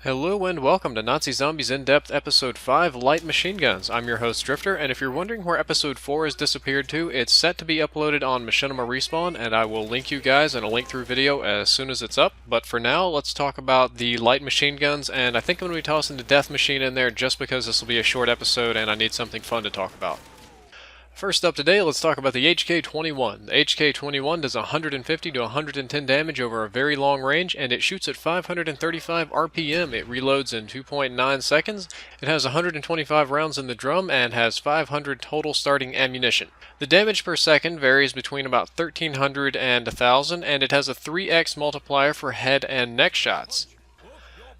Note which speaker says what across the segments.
Speaker 1: Hello and welcome to Nazi Zombies In-Depth Episode 5, Light Machine Guns. I'm your host Drift0r, and if you're wondering where Episode 4 has disappeared to, it's set to be uploaded on Machinima Respawn, and I will link you guys in a link-through video as soon as it's up. But for now, let's talk about the light machine guns, and I think I'm going to be tossing the Death Machine in there just because this will be a short episode and I need something fun to talk about. First up today, let's talk about the HK21. The HK21 does 150 to 110 damage over a very long range, and it shoots at 535 RPM. It reloads in 2.9 seconds. It has 125 rounds in the drum and has 500 total starting ammunition. The damage per second varies between about 1300 and 1000, and it has a 3x multiplier for head and neck shots.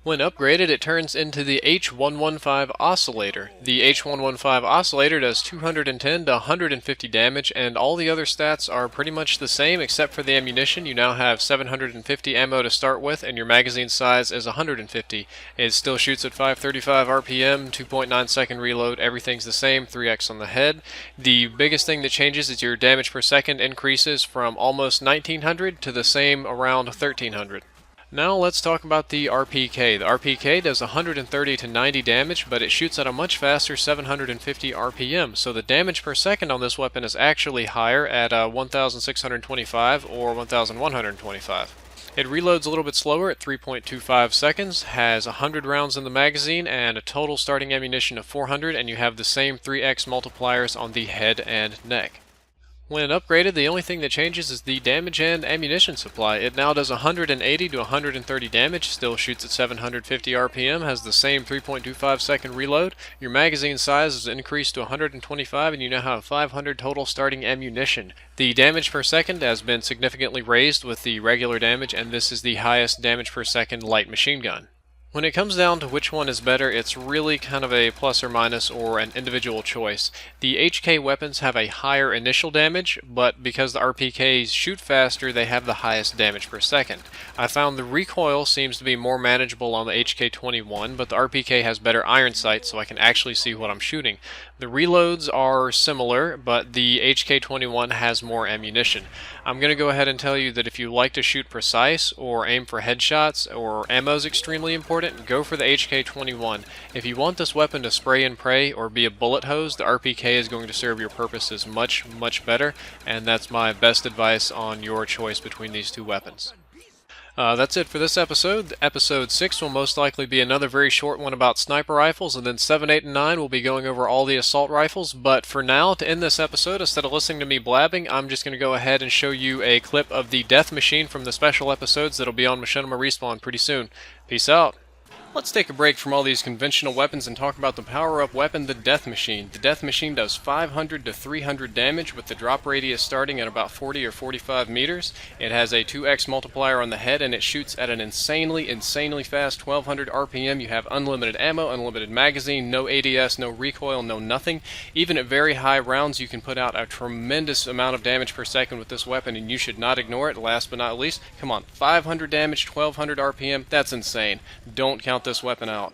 Speaker 1: When upgraded, it turns into the H115 Oscillator. The H115 Oscillator does 210 to 150 damage, and all the other stats are pretty much the same except for the ammunition. You now have 750 ammo to start with, and your magazine size is 150. It still shoots at 535 RPM, 2.9 second reload, everything's the same, 3x on the head. The biggest thing that changes is your damage per second increases from almost 1900 to the same around 1300. Now let's talk about the RPK. The RPK does 130 to 90 damage, but it shoots at a much faster 750 RPM, so the damage per second on this weapon is actually higher at 1625 or 1125. It reloads a little bit slower at 3.25 seconds, has 100 rounds in the magazine, and a total starting ammunition of 400, and you have the same 3x multipliers on the head and neck. When upgraded, the only thing that changes is the damage and ammunition supply. It now does 180 to 130 damage, still shoots at 750 RPM, has the same 3.25 second reload. Your magazine size is increased to 125, and you now have 500 total starting ammunition. The damage per second has been significantly raised with the regular damage, and this is the highest damage per second light machine gun. When it comes down to which one is better, it's really kind of a plus or minus or an individual choice. The HK weapons have a higher initial damage, but because the RPKs shoot faster, they have the highest damage per second. I found the recoil seems to be more manageable on the HK21, but the RPK has better iron sight, so I can actually see what I'm shooting. The reloads are similar, but the HK21 has more ammunition. I'm going to go ahead and tell you that if you like to shoot precise or aim for headshots or ammo is extremely important, go for the HK21. If you want this weapon to spray and pray or be a bullet hose, the RPK is going to serve your purposes much better, and that's my best advice on your choice between these two weapons. That's it for this episode. Episode 6 will most likely be another very short one about sniper rifles, and then 7, 8, and 9 will be going over all the assault rifles. But for now, to end this episode, instead of listening to me blabbing, I'm just going to go ahead and show you a clip of the Death Machine from the special episodes that'll be on Machinima Respawn pretty soon. Peace out. Let's take a break from all these conventional weapons and talk about the power-up weapon, the Death Machine. The Death Machine does 500 to 300 damage with the drop radius starting at about 40 or 45 meters. It has a 2x multiplier on the head, and it shoots at an insanely fast 1200 RPM. You have unlimited ammo, unlimited magazine, no ADS, no recoil, no nothing. Even at very high rounds, you can put out a tremendous amount of damage per second with this weapon, and you should not ignore it. Last but not least, come on, 500 damage, 1200 RPM, that's insane. Don't count this weapon out.